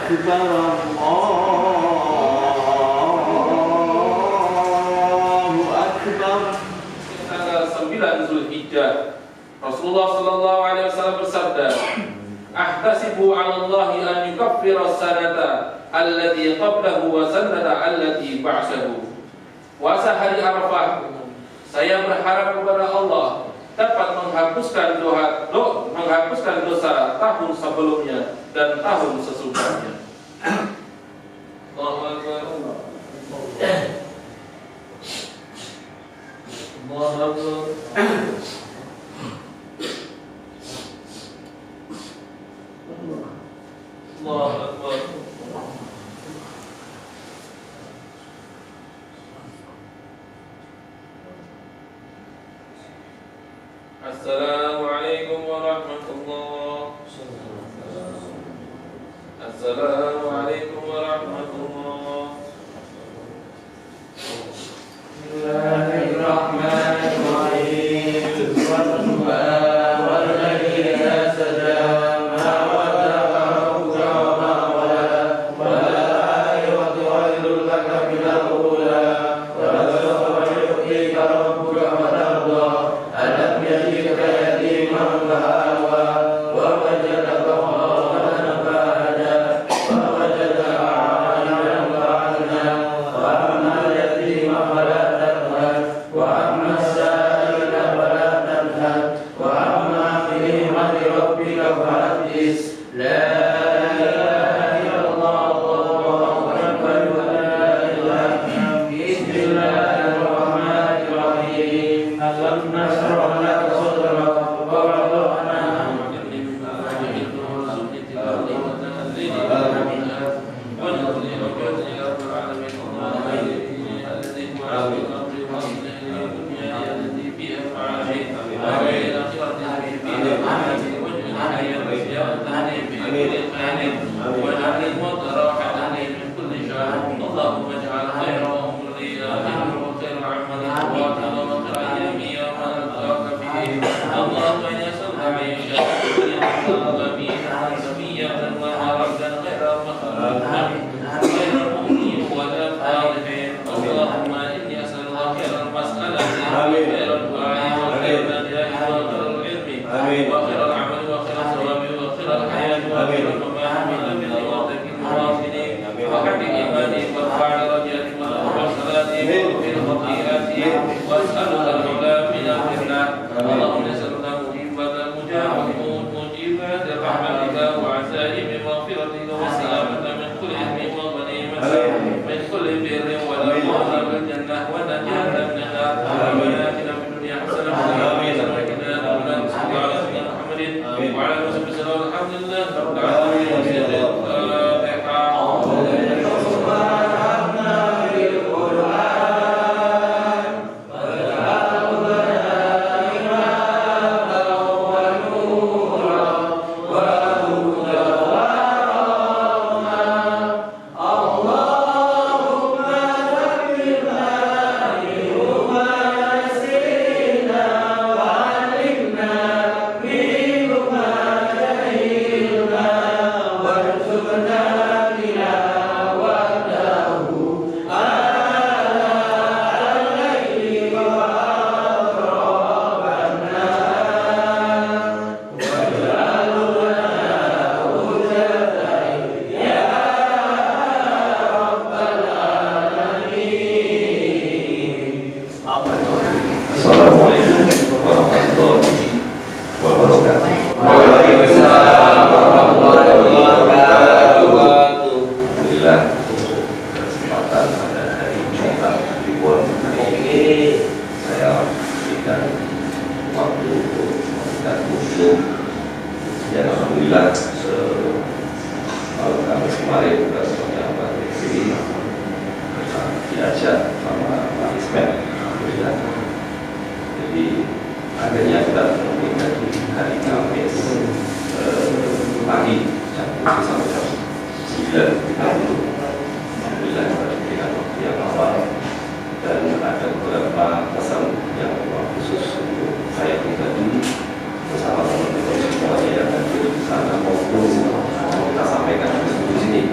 أكبر الله أكبر. Tanggal 9 Zulhijjah, Rasulullah sallallahu alaihi wasallam bersabda, "Ahtasibu 'ala Allahi an yukaffira as-sanata allati qablahu wa sanata allati ba'dahu." Puasa hari Arafah, saya berharap kepada Allah dapat menghapuskan dosa tahun sebelumnya dan tahun sesudahnya. Allahu Akbar. Allahu Akbar. Allahu Akbar. Assalamualaikum warahmatullahi wabarakatuh. Assalamualaikum warahmatullahi Bismillahirrahmanirrahim. Walladina sajada ma wada'aka rabbuka wa ma qala wa al-akhiratu khairun laka minal ula wa la-sawfa yu'tika rabbuka fatarda. Alam yajidka yatiman fa'awa wa wajadaka dhallan fahada wa wajadaka 'ailan fa'agna wa amma al-yatima fala taqhar wa amma as-sa'ila fala tanhar wa amma bi ni'mati rabbika fahaddis. La ilaha illallah Allahu akbar wa la ilaha illallah. Bismillahirrahmanirrahim. Alam nashrah laka sadrak wa wada'na اللهم اجعل خير أمورنا وخير عملنا وخير أيام يوم نلقاك فيه. اللهم إني أسألك عيشا العالمين سمية ومردا غير مخلوق غير المؤمنين ولا خالقين. اللهم إني أسألك خير المسألة وخير الدعاء وخير النجاة وخير العلم وخير العمل وخير الثواب وخير الحياة وخير الممات من المواطن الواصلين وحق إيماني وارفع درجاتي وتقبل صلاتي واغفر خطيئاتي وأسألك العلا من الجنة. اللهم نسألك موجبات رحمتك وعزائم مغفرتك والسلامة من كل إثم وغنيمة من كل بر والأموال والجنة والنجاة من النار. ربنا آتنا في الدنيا حسنة وفي الآخرة حسنة وقنا عذاب النار. صلى الله على سيدنا محمد وعلى آله وصحبه وسلم. الحمد لله رب العالمين.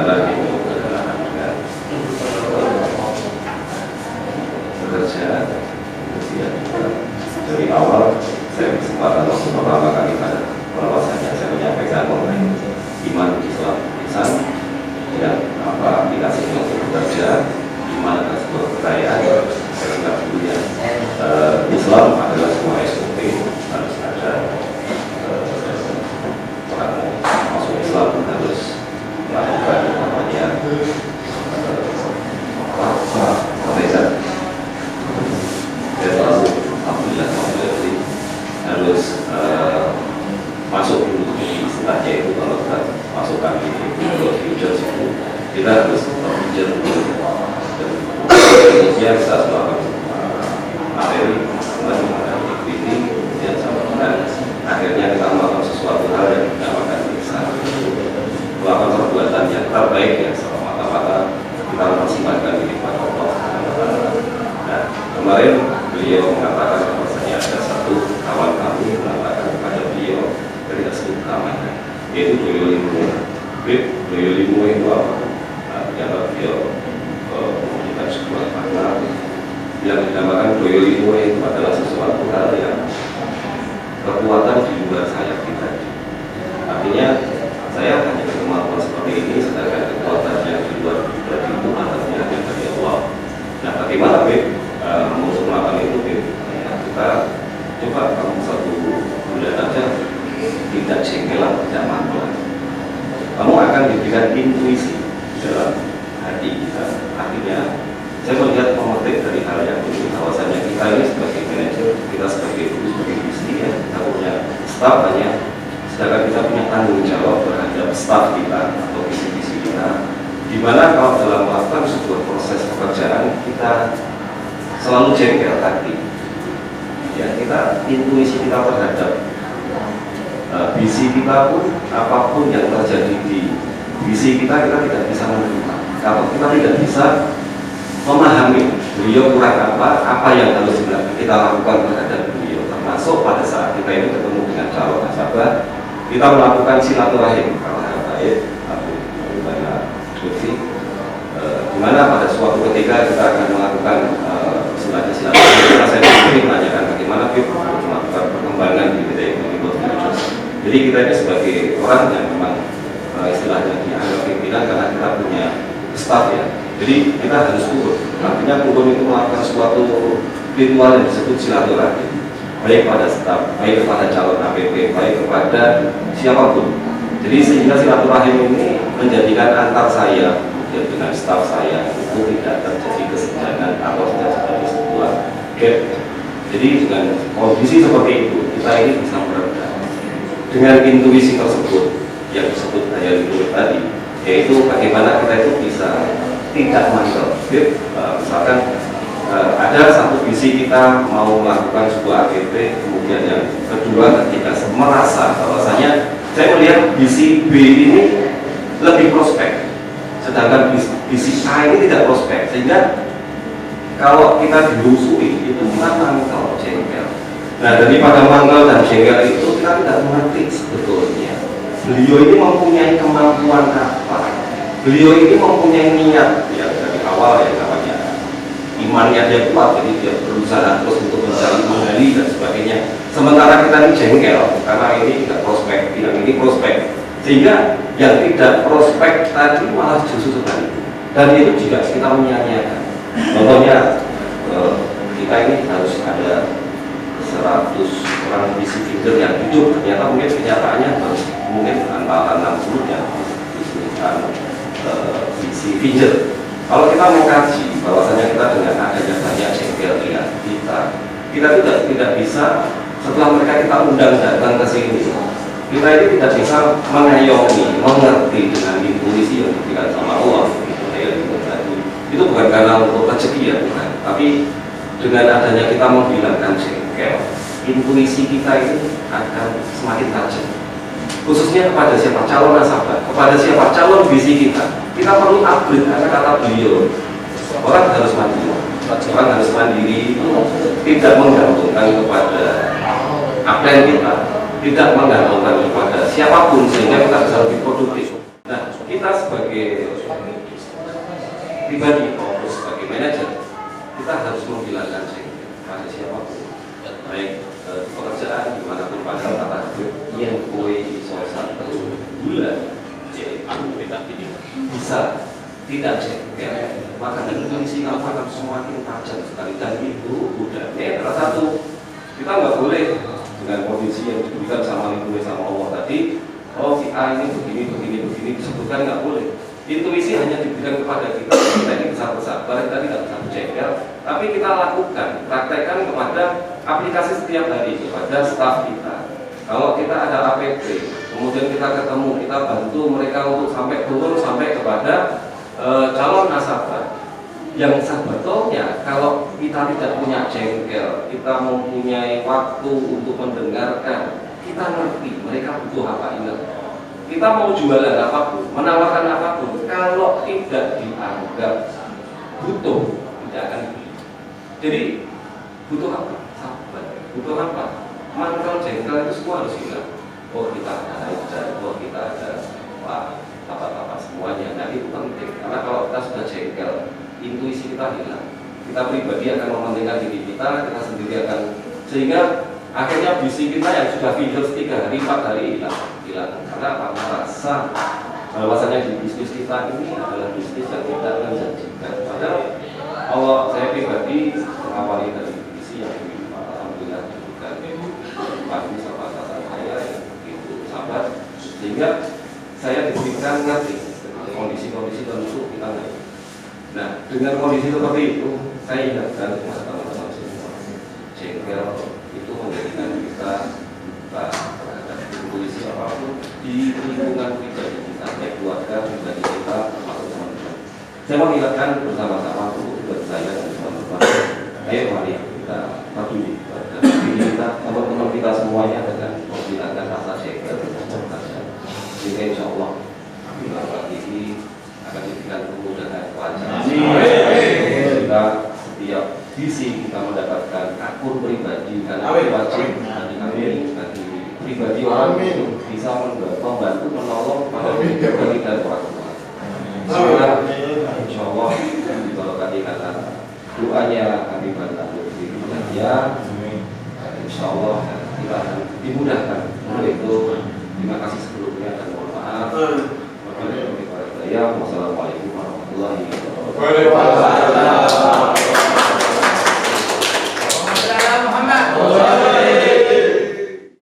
bagaimana ini berkenaan dengan bekerja. Kemudian dari awal saya kesempatan waktu pertama kali pada pengawasannya saya menyampaikan mengenai iman Islam lisan dan apa aplikasinya untuk bekerja, iman adalah sebuah kepercayaan. Saya ingat dulu ya, Islam adalah sebuah SOP, harus ada orang masuk Islam harus melakukan namanya reza. Dan lalu alhamdulillah harus masuk dulu di istilahnya itu. Kalau kita masukkan di Google Futures itu kita harus berpikir dulu, dan kemudian kita melakukan materi mengenai ini, kemudian sampai akhirnya kita melakukan sesuatu hal yang dinamakan ihsan, melakukan perbuatan yang terbaik yang semata-mata kita mempersembahkan diri kepada Allah. Nah, kemarin beliau mengatakan bahwasanya ada satu kawan kami mengatakan kepada beliau dari sebut namanya, yaitu Doyolimu. Doyolimu itu apa? Nah, ternyata beliau memberikan sebuah makna yang dinamakan Doyolimu itu adalah sesuatu hal yang kekuatan di luar saya kita. Artinya saya hanya berkemampuan seperti ini, sedangkan kekuatan yang di luar pribadi itu atasnya yang dari Allah. Nah, bagaimana untuk melakukan itu? Kita coba kamu 1 bulan aja tidak jengkelan, tidak mangkal. Kamu akan diberikan intuisi dalam hati kita. Artinya saya melihat pemetik dari hal yang ini, bahwasanya kita ini sebagai manajer, kita sebagai guru, sebagai istri ya, kita punya staf banyak, sedangkan kita punya tanggung jawab terhadap staf kita atau visi-visi kita, dimana kalau dalam melakukan sebuah proses pekerjaan kita selalu jengkel hati ya, kita intuisi kita terhadap visi kita pun, apapun yang terjadi di visi kita, kita tidak bisa menerima. Kalau kita tidak bisa memahami beliau kurang apa yang harus kita lakukan terhadap beliau, termasuk pada saat kita ini ketemu dengan calon nasabah, kita melakukan silaturahim kalau baik di mana pada suatu ketika kita akan melakukan silaturahim. Saya ingin menanyakan bagaimana kita melakukan perkembangan di PT Ekonomi Indonesia. Jadi kita ini sebagai orang yang memang istilahnya dianggap pimpinan karena kita punya staff ya. Jadi kita harus turun. Artinya turun itu melakukan suatu ritual yang disebut silaturahim, baik pada staf, baik kepada calon APP, baik kepada siapapun. Jadi sehingga silaturahim ini menjadikan antar saya dengan staf saya itu tidak terjadi kesenjangan atau tidak terjadi sebuah gap. Jadi dengan kondisi seperti itu kita ini bisa meredam dengan intuisi tersebut yang disebut daya lindung tadi, yaitu bagaimana kita itu bisa tidak mandel. Misalkan ada satu visi kita mau melakukan sebuah APP, kemudian yang kedua ketika merasa bahwasanya saya melihat visi B ini lebih prospek, sedangkan visi A ini tidak prospek, sehingga kalau kita dilusui itu kita mangkal jengkel. Nah, daripada mangkal dan jengkel itu kita tidak mengerti sebetulnya beliau ini mempunyai kemampuan apa, beliau ini mempunyai niat ya dari awal ya, namanya imannya dia kuat, jadi dia berusaha terus untuk mencari menggali dan sebagainya. Sementara kita ini jengkel karena ini tidak prospek, tidak ini prospek, sehingga yang tidak prospek tadi malah justru sebaliknya. Dan itu juga kita menyia-nyiakan. Contohnya kita ini harus ada 100 orang visi leader yang hidup, ternyata mungkin kenyataannya mungkin antara 60 yang disebutkan visi leader. Kalau kita mengkaji bahwasanya kita dengan adanya banyak jengkel kita tidak bisa, setelah mereka kita undang datang ke sini, kita ini tidak bisa mengayomi, mengerti dengan intuisi yang diberikan sama Allah. Itu bukan karena untuk rezeki ya, bukan, tapi dengan adanya kita menghilangkan jengkel, intuisi kita ini akan semakin tajam. Khususnya kepada siapa calon nasabah, kepada siapa calon visi kita perlu upgrade. Karena kata beliau, orang harus mandiri, tidak menggantungkan kepada apa yang kita, tidak menggantungkan kepada siapapun, sehingga kita bisa lebih produktif. Nah, kita sebagai pribadi maupun sebagai manajer, kita harus menghilangkan jengkel pada siapapun, baik pekerjaan dimanapun, padahal kata yang kue iso satu bulan bisa tidak jengkel, maka intuisi kamu akan semakin tajam sekali, dan itu udah salah satu. Kita nggak boleh dengan kondisi yang diberikan sama lingkungan sama Allah tadi, oh si A ini begini disebutkan, nggak boleh. Intuisi hanya diberikan kepada kita ini bisa bersabar, kita tidak bisa berjengkel, tapi kita lakukan, praktekkan kepada aplikasi setiap hari, kepada staf kita. Kalau kita ada APP, kemudian kita ketemu, kita bantu mereka untuk sampai turun sampai kepada calon nasabah. Yang sebetulnya kalau kita tidak punya jengkel, kita mempunyai waktu untuk mendengarkan, kita ngerti mereka butuh apa ini. Kita mau jualan apapun, menawarkan apapun, kalau tidak dianggap butuh, tidak akan dibeli. Jadi butuh apa? Sabar. Butuh apa? Mangkal jengkel itu semua harus hilang. Oh kita ada aja, oh kita ada apa semuanya. Nah itu penting, karena kalau kita sudah jengkel, intuisi kita hilang. Kita pribadi akan mementingkan diri kita sendiri akan, sehingga akhirnya visi kita yang sudah video 3 hari 4 hari hilang. Karena apa? Merasa bahwasanya di bisnis kita ini adalah bisnis yang tidak menjanjikan. Padahal Allah, saya pribadi mengawali dari visi yang alhamdulillah diberikan pagi sama atasan saya yang begitu sabar, sehingga saya diberikan ngerti kondisi-kondisi tertentu kita ngerti. Nah, dengan kondisi seperti itu, saya ingatkan kepada teman-teman semua, jengkel itu menjadikan kita terhadap intuisi apapun di lingkungan pribadi kita, baik keluarga, pribadi kita, termasuk teman-teman. Saya mengingatkan bersama-sama untuk pribadi saya dan teman-teman. Ayo mari kita peduli pada diri kita, teman-teman kita semuanya dengan menghilangkan rasa jengkel dan kecerdasan. Sehingga insya Allah bila ini akan diberikan kemudahan kelancaran. Kita setiap visi kita mendapatkan akun pribadi karena wajib bagi pribadi orang bisa membantu menolong pada pribadi dan orang tua. Semoga insya Allah diberkati kata doanya kami bantu diri ya. Insya Allah kita akan dimudahkan. Untuk itu terima kasih sebelumnya dan mohon maaf. Wassalamualaikum warahmatullahi wabarakatuh.